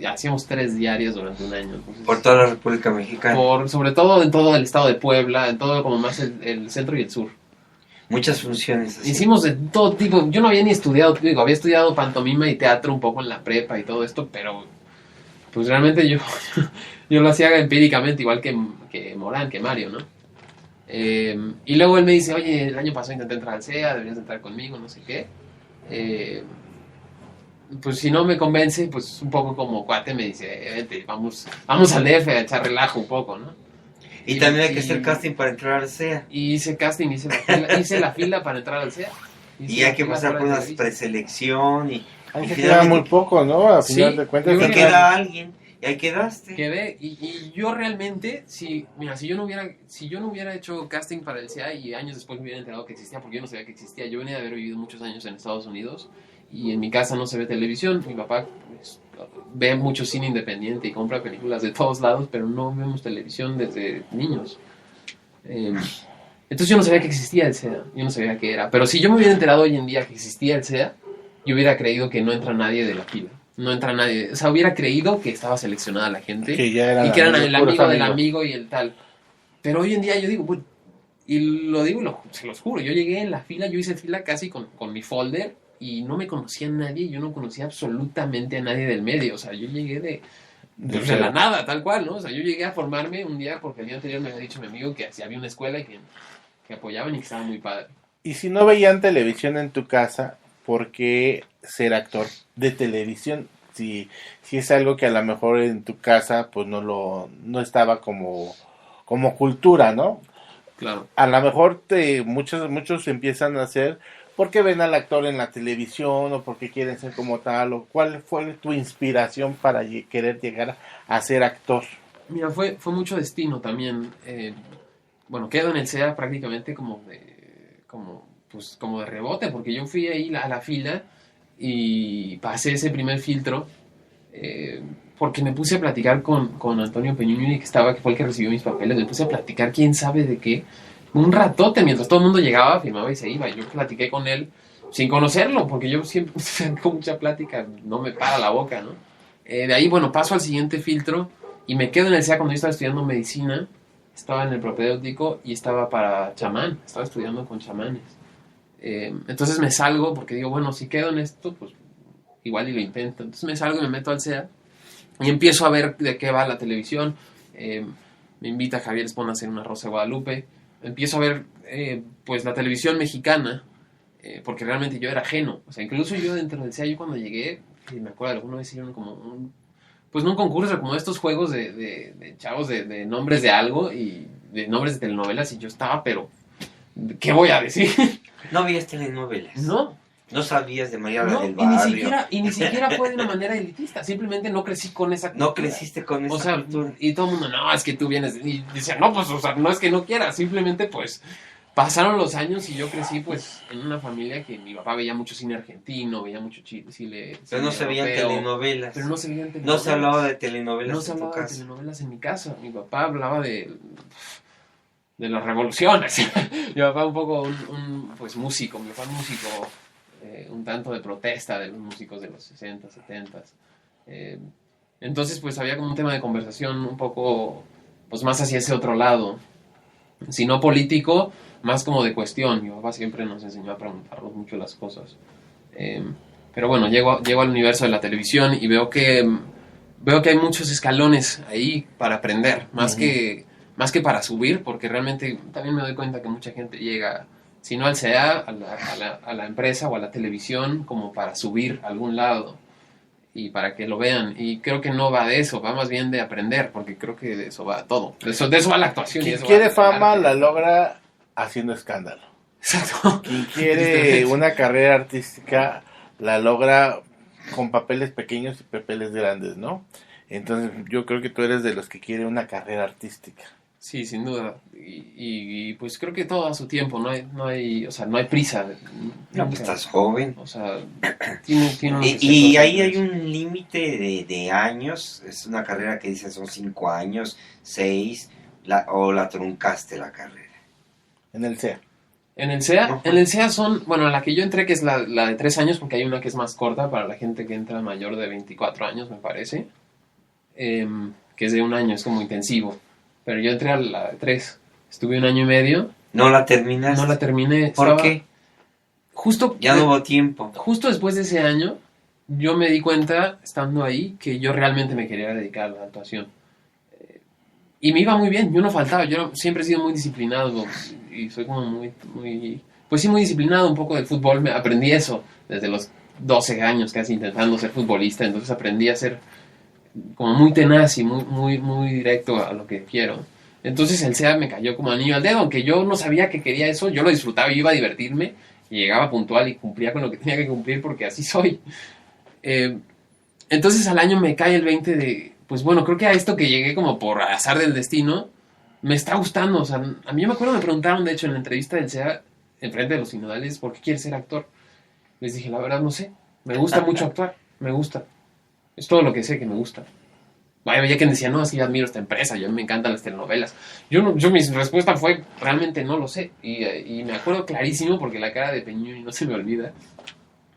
hacíamos 3 diarios durante un año. Entonces, por toda la República Mexicana. Sobre todo en todo el estado de Puebla, en todo como más el centro y el sur. Muchas funciones así. Hicimos de todo tipo. Yo no había ni estudiado, digo, había estudiado pantomima y teatro un poco en la prepa y todo esto, pero pues realmente yo lo hacía empíricamente, igual que Morán, que Mario, ¿no? Y luego él me dice, oye, el año pasado intenté entrar al CEA, deberías entrar conmigo, no sé qué. Pues si no me convence, pues un poco como cuate me dice, vente, vamos al DF a echar relajo un poco, ¿no? Y también hay que hacer casting para entrar al CEA. Y hice casting, hice la fila para entrar al CEA. Y hay que pasar por una preselección y queda muy poco, ¿no? A final de cuentas. Y queda alguien. Y ahí quedaste. Quedé, y yo realmente, si yo no hubiera hecho casting para el CEA y años después me hubiera enterado que existía, porque yo no sabía que existía, yo venía de haber vivido muchos años en Estados Unidos y en mi casa no se ve televisión, mi papá pues, ve mucho cine independiente y compra películas de todos lados, pero no vemos televisión desde niños. Entonces yo no sabía que existía el CEA, yo no sabía qué era, pero si yo me hubiera enterado hoy en día que existía el CEA, yo hubiera creído que no entra nadie de la fila. No entra nadie, o sea, hubiera creído que estaba seleccionada la gente que ya era y que eran el amigo del amigo y el tal. Pero hoy en día yo digo, pues, y lo digo y se los juro, yo llegué en la fila, yo hice fila casi con mi folder y no me conocía a nadie, yo no conocía absolutamente a nadie del medio, o sea, yo llegué de la nada, tal cual, ¿no? O sea, yo llegué a formarme un día porque el día anterior me había dicho mi amigo que había una escuela y que apoyaban y que estaba muy padre. Y si no veían televisión en tu casa, ¿por qué ser actor de televisión? Si es algo que a lo mejor en tu casa pues no estaba como cultura, ¿no? Claro. A lo mejor muchos empiezan a hacer porque ven al actor en la televisión o porque quieren ser como tal, o cuál fue tu inspiración para querer llegar a ser actor. Mira, fue mucho destino también. Bueno, quedo en el CEA prácticamente como de rebote, porque yo fui ahí a la fila y pasé ese primer filtro porque me puse a platicar con Antonio Peñuñi, que fue el que recibió mis papeles. Me puse a platicar quién sabe de qué un ratote, mientras todo el mundo llegaba, firmaba y se iba. Yo platiqué con él sin conocerlo, porque yo siempre con mucha plática no me para la boca, ¿no? De ahí, bueno, paso al siguiente filtro y me quedo en el CEA cuando yo estaba estudiando medicina. Estaba en el propedéutico y estaba para chamán, estaba estudiando con chamanes. Entonces me salgo porque digo, bueno, si quedo en esto, pues igual y lo intento. Entonces me salgo y me meto al CEA y empiezo a ver de qué va la televisión. Me invita Javier Espona a hacer una Rosa de Guadalupe. Empiezo a ver pues la televisión mexicana porque realmente yo era ajeno. O sea, incluso yo dentro del CEA, yo cuando llegué, me acuerdo, alguna vez hicieron como pues no un concurso, como estos juegos de chavos de nombres de algo y de nombres de telenovelas, y yo estaba, pero ¿qué voy a decir? ¿No veías telenovelas? No. ¿No sabías de María del Barrio? Y ni siquiera fue de una manera elitista, simplemente no crecí con esa cultura. No creciste con esa cultura. Y todo el mundo, no, es que tú vienes, y decía, no, pues, o sea, no es que no quiera, simplemente, pues, pasaron los años y yo crecí, pues, en una familia que mi papá veía mucho cine argentino, veía mucho cine pero no se veían telenovelas. Pero no se veían telenovelas. No se hablaba de telenovelas No se hablaba de telenovelas en mi casa. Mi papá hablaba de las revoluciones. Mi papá un poco pues músico, mi papá músico, un tanto de protesta de los músicos de los 60, 70. Entonces, pues había como un tema de conversación un poco, pues más hacia ese otro lado. Si no político, más como de cuestión. Mi papá siempre nos enseñó a preguntarnos mucho las cosas. Pero bueno, llego al universo de la televisión y veo que hay muchos escalones ahí para aprender, más que para subir, porque realmente también me doy cuenta que mucha gente llega, si no al CEA, a la empresa o a la televisión, como para subir a algún lado y para que lo vean. Y creo que no va de eso, va más bien de aprender, porque creo que de eso va todo. De eso va la actuación. Quien quiere fama la logra haciendo escándalo. Exacto. Quien quiere una carrera artística la logra con papeles pequeños y papeles grandes, ¿no? Entonces yo creo que tú eres de los que quiere una carrera artística. Sí, sin duda. Y pues creo que todo a su tiempo, no hay prisa. No, pues estás joven. O sea, tiene y ahí hay un límite de años. Es una carrera que dicen son 5 años, 6, o la truncaste la carrera. En el CEA. En el CEA son, bueno, la que yo entré, que es la de 3 años, porque hay una que es más corta para la gente que entra mayor de 24 años, me parece. que es de 1 año, es como intensivo. Pero yo entré a la 3, estuve 1 año y medio. ¿No la terminaste? No la terminé. ¿Por qué? Justo, Ya no hubo tiempo. justo después de ese año, yo me di cuenta, estando ahí, que yo realmente me quería dedicar a la actuación. Y me iba muy bien, yo no faltaba, yo siempre he sido muy disciplinado y soy como pues sí, muy disciplinado un poco del fútbol. Aprendí eso desde los 12 años, casi intentando ser futbolista, entonces aprendí a ser como muy tenaz y muy directo a lo que quiero. Entonces el SEA me cayó como anillo al dedo, aunque yo no sabía que quería eso, yo lo disfrutaba, yo iba a divertirme y llegaba puntual y cumplía con lo que tenía que cumplir porque así soy. Entonces al año me cae el 20 de, pues bueno, creo que a esto que llegué como por azar del destino, me está gustando. O sea, a mí me acuerdo, me preguntaron, de hecho, en la entrevista del SEA, enfrente de los sinodales, ¿por qué quieres ser actor? Les dije, la verdad no sé, me gusta mucho actuar, me gusta. Es todo lo que sé que me gusta. Vaya, ya que decía, no, es que yo admiro esta empresa, yo me encantan las telenovelas. Mi respuesta fue, realmente no lo sé. Y me acuerdo clarísimo, porque la cara de Peñuini no se me olvida,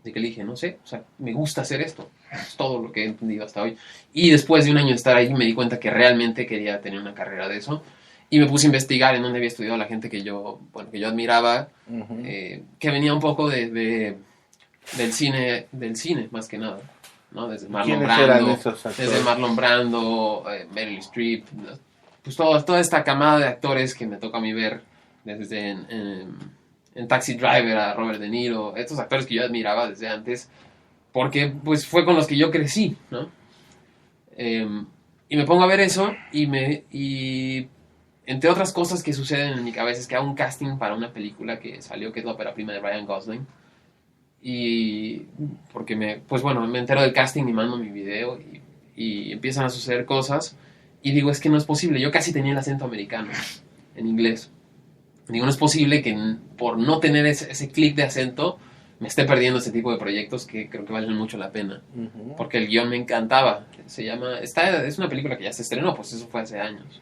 de que le dije, no sé, o sea, me gusta hacer esto. Es todo lo que he entendido hasta hoy. Y después de 1 año de estar ahí, me di cuenta que realmente quería tener una carrera de eso. Y me puse a investigar en dónde había estudiado la gente que yo admiraba, que venía un poco del cine, más que nada, ¿no? Desde Marlon Brando, Meryl Streep, pues toda esta camada de actores que me toca a mí ver, desde en Taxi Driver a Robert De Niro, estos actores que yo admiraba desde antes, porque pues fue con los que yo crecí, ¿no? Y me pongo a ver eso y entre otras cosas que suceden en mi cabeza es que hago un casting para una película que salió, que es la ópera prima de Ryan Gosling. Y porque me entero del casting y mando mi video y empiezan a suceder cosas y digo, es que no es posible, yo casi tenía el acento americano en inglés. Digo, no es posible que por no tener ese clic de acento me esté perdiendo ese tipo de proyectos que creo que valen mucho la pena. Porque el guión me encantaba. Es una película que ya se estrenó, pues eso fue hace años.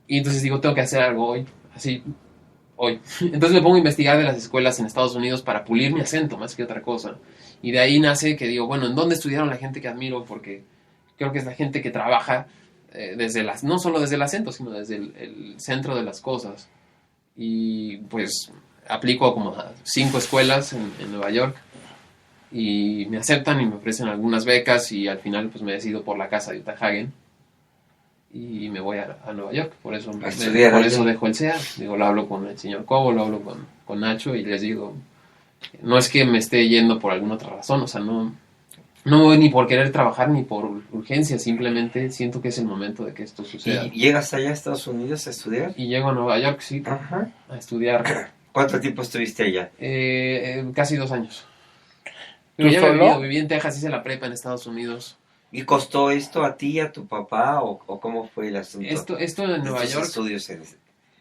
Y entonces digo, tengo que hacer algo hoy, así, hoy. Entonces me pongo a investigar de las escuelas en Estados Unidos para pulir mi acento más que otra cosa. Y de ahí nace que digo, bueno, ¿en dónde estudiaron la gente que admiro? Porque creo que es la gente que trabaja no solo desde el acento, sino desde el centro de las cosas. Y pues aplico como a 5 escuelas en Nueva York y me aceptan y me ofrecen algunas becas y al final pues me decido por la casa de Uta Hagen y me voy a Nueva York. Por eso dejo el SEA. Digo, lo hablo con el señor Cobo, lo hablo con Nacho y les digo, no es que me esté yendo por alguna otra razón, o sea, no voy ni por querer trabajar ni por urgencia, simplemente siento que es el momento de que esto suceda. ¿Y llegas allá a Estados Unidos a estudiar? Y llego a Nueva York, sí, Ajá. A estudiar. ¿Cuánto tiempo estuviste allá? Casi 2 años. ¿Tú solo? Viví en Texas, hice la prepa en Estados Unidos. ¿Y costó esto a ti, a tu papá, o cómo fue el asunto? Esto en Nueva York. Estudios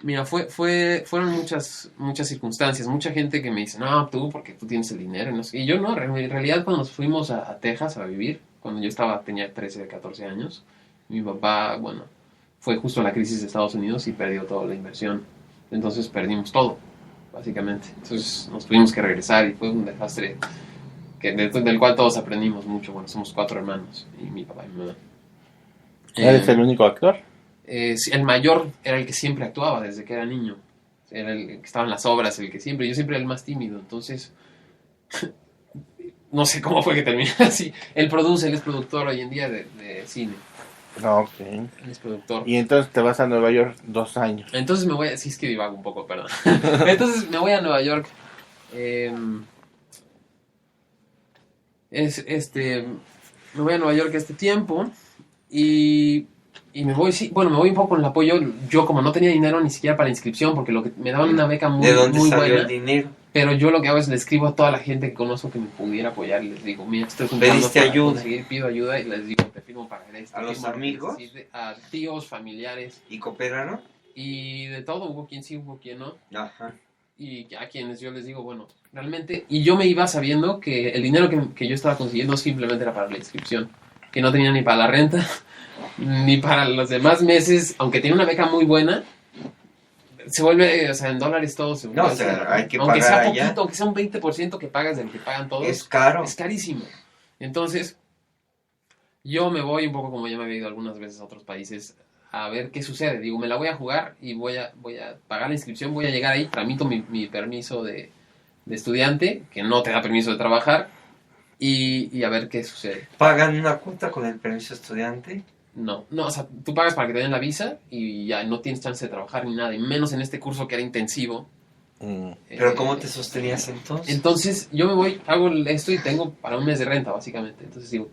Mira, fueron muchas circunstancias, mucha gente que me dice, no, tú, porque tú tienes el dinero. Y, no sé. Y yo no, en realidad cuando nos fuimos a Texas a vivir, cuando yo tenía 13, 14 años, mi papá, fue justo la crisis de Estados Unidos y perdió toda la inversión. Entonces perdimos todo, básicamente. Entonces nos tuvimos que regresar y fue un desastre del cual todos aprendimos mucho. Bueno, somos 4 hermanos, y mi papá y mi mamá. ¿Eres el único actor? El mayor era el que siempre actuaba desde que era niño. Era el que estaba en las obras, yo siempre era el más tímido. Entonces, no sé cómo fue que terminé así. Él es productor hoy en día de cine. Ok. Él es productor. Y entonces te vas a Nueva York 2 años. Entonces sí, es que divago un poco, perdón. Entonces me voy a Nueva York. Me voy a Nueva York este tiempo y me voy, me voy un poco con el apoyo. Yo, como no tenía dinero ni siquiera para la inscripción, porque me daban una beca muy buena. ¿De dónde salió el dinero? Pero yo lo que hago es le escribo a toda la gente que conozco que me pudiera apoyar y les digo, mira, estoy juntando ¿Pediste para ayuda? Conseguir, pido ayuda y les digo, te firmo para esto. ¿A los amigos? A tíos, familiares. ¿Y cooperaron? Y de todo, hubo quien sí, hubo quien no. Ajá. Y a quienes yo les digo, bueno, realmente, y yo me iba sabiendo que el dinero que yo estaba consiguiendo simplemente era para la inscripción, que no tenía ni para la renta, ni para los demás meses, aunque tenía una beca muy buena, se vuelve, o sea, en dólares todo se vuelve. No, o sea, hay que aunque pagar sea allá. poquito, aunque sea un 20% que pagas del que pagan todos. Es caro. Es carísimo. Entonces, Yo me voy un poco como ya me había ido algunas veces a otros países a ver qué sucede. Digo, me la voy a jugar y voy a pagar la inscripción, voy a llegar ahí, tramito mi permiso de estudiante, que no te da permiso de trabajar, y a ver qué sucede. ¿Pagan una cuota con el permiso estudiante? No, no, o sea, tú pagas para que te den la visa y ya no tienes chance de trabajar ni nada, y menos en este curso que era intensivo. ¿Pero cómo te sostenías entonces? Entonces yo me voy, hago esto y tengo para un mes de renta, básicamente. Entonces digo,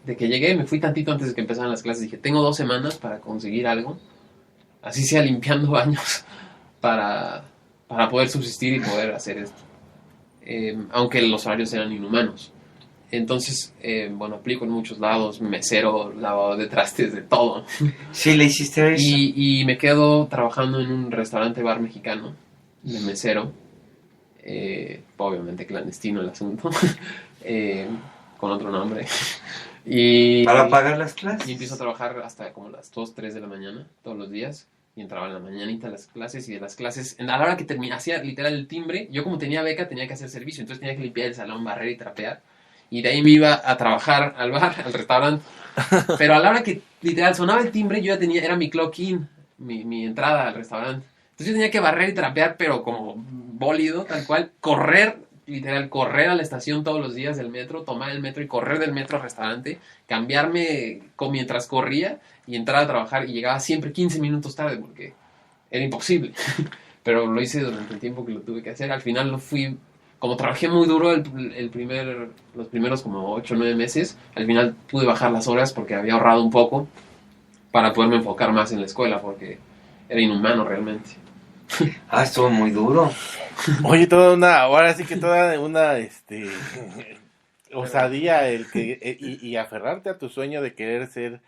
de que llegué, me fui tantito antes de que empezaran las clases, dije, tengo 2 semanas para conseguir algo, así sea limpiando baños, para, para poder subsistir y poder hacer esto. Aunque los horarios eran inhumanos. Entonces, bueno, aplico en muchos lados, mesero, lavado de trastes, de todo. Sí, le hiciste eso. Y me quedo trabajando en un restaurante bar mexicano, de mesero. Obviamente clandestino el asunto, con otro nombre. Para pagar las clases. Y empiezo a trabajar hasta como las 2, 3 de la mañana, todos los días. Y entraba en la mañanita a las clases, y de las clases, a la hora que terminé, hacía literal el timbre. Yo como tenía beca tenía que hacer servicio, entonces tenía que limpiar el salón, barrer y trapear. Y de ahí me iba a trabajar al bar, al restaurante. Pero a la hora que literal sonaba el timbre, yo ya tenía, era mi clock in, mi entrada al restaurante. Entonces yo tenía que barrer y trapear, pero como bólido, tal cual, correr, literal, correr a la estación todos los días del metro, tomar el metro y correr del metro al restaurante, cambiarme mientras corría y entrar a trabajar, y llegaba siempre 15 minutos tarde porque era imposible. Pero lo hice durante el tiempo que lo tuve que hacer. Al final lo fui, como trabajé muy duro los primeros como 8 o 9 meses, al final pude bajar las horas porque había ahorrado un poco para poderme enfocar más en la escuela, porque era inhumano realmente. Ah, estuvo muy duro. Oye, ahora sí que toda una, osadía y aferrarte a tu sueño de querer ser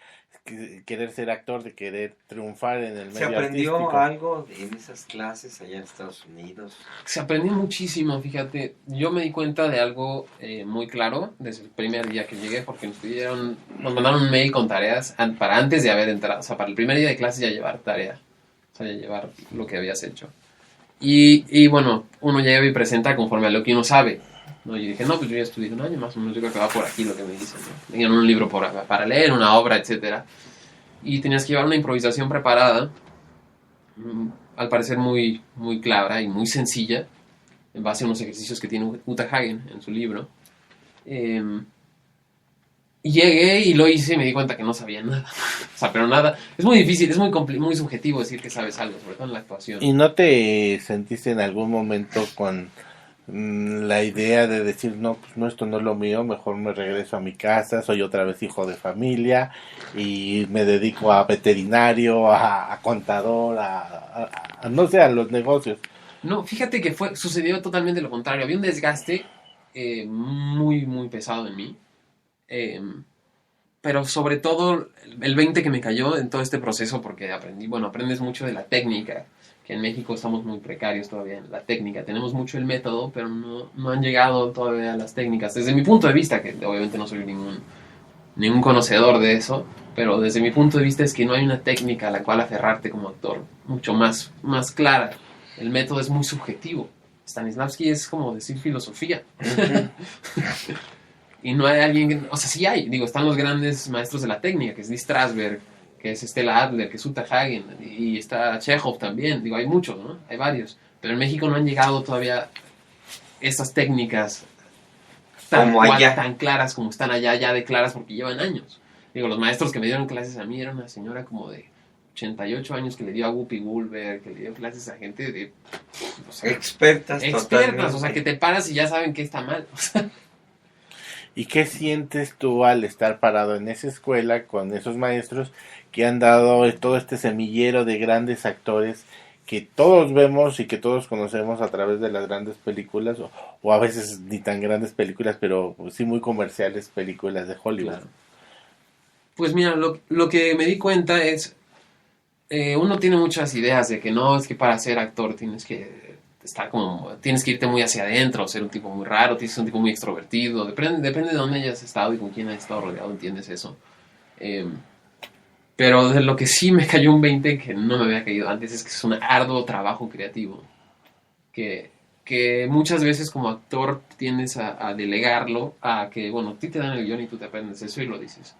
actor, de querer triunfar en el ¿Se medio aprendió artístico. algo en esas clases allá en Estados Unidos? Se aprendió muchísimo, fíjate. Yo me di cuenta de algo muy claro desde el primer día que llegué, porque nos mandaron un mail con tareas para antes de haber entrado. O sea, para el primer día de clase ya llevar tarea. O sea, ya llevar lo que habías hecho. Y bueno, uno llega y presenta conforme a lo que uno sabe, ¿no? Y dije, no, pues yo ya estudié un año más o menos, yo creo que va por aquí lo que me dicen, ¿no? Tenían un libro para leer, una obra, etcétera. Y tenías que llevar una improvisación preparada, al parecer muy, muy clara y muy sencilla, en base a unos ejercicios que tiene Uta Hagen en su libro. Y llegué y lo hice y me di cuenta que no sabía nada. O sea, pero nada. Es muy difícil, es muy subjetivo decir que sabes algo, sobre todo en la actuación. ¿Y no te sentiste en algún momento con la idea de decir, no, pues no, esto no es lo mío, mejor me regreso a mi casa, soy otra vez hijo de familia y me dedico a veterinario, a contador, no sé, a los negocios? No, fíjate que sucedió totalmente lo contrario. Había un desgaste muy, muy pesado en mí. Pero sobre todo el 20 que me cayó en todo este proceso, porque aprendes mucho de la técnica, que en México estamos muy precarios todavía en la técnica. Tenemos mucho el método, pero no han llegado todavía a las técnicas. Desde mi punto de vista, que obviamente no soy ningún conocedor de eso, pero desde mi punto de vista es que no hay una técnica a la cual aferrarte como actor mucho más clara. El método es muy subjetivo. Stanislavski es como decir filosofía. Y no hay alguien, o sea, sí hay, digo, están los grandes maestros de la técnica, que es Lee Strasberg, que es Stella Adler, que es Uta Hagen, y está Chekhov también, digo, hay muchos, ¿no? Hay varios, pero en México no han llegado todavía estas técnicas tan claras como están allá, ya de claras, porque llevan años. Digo, los maestros que me dieron clases a mí era una señora como de 88 años que le dio a Whoopi Goldberg, que le dio clases a gente de... O sea, expertas, o sea, que te paras y ya saben que está mal, o sea. ¿Y qué sientes tú al estar parado en esa escuela con esos maestros que han dado todo este semillero de grandes actores que todos vemos y que todos conocemos a través de las grandes películas, o a veces ni tan grandes películas, pero sí muy comerciales películas de Hollywood? Claro. Pues mira, lo que me di cuenta es, uno tiene muchas ideas de que no, es que para ser actor tienes que irte muy hacia adentro, ser un tipo muy raro, tienes que ser un tipo muy extrovertido, depende de dónde hayas estado y con quién hayas estado rodeado, entiendes eso. Pero de lo que sí me cayó un 20 que no me había caído antes es que es un arduo trabajo creativo, que muchas veces como actor tienes a delegarlo, a que, bueno, a ti te dan el guión y tú te aprendes eso y lo dices.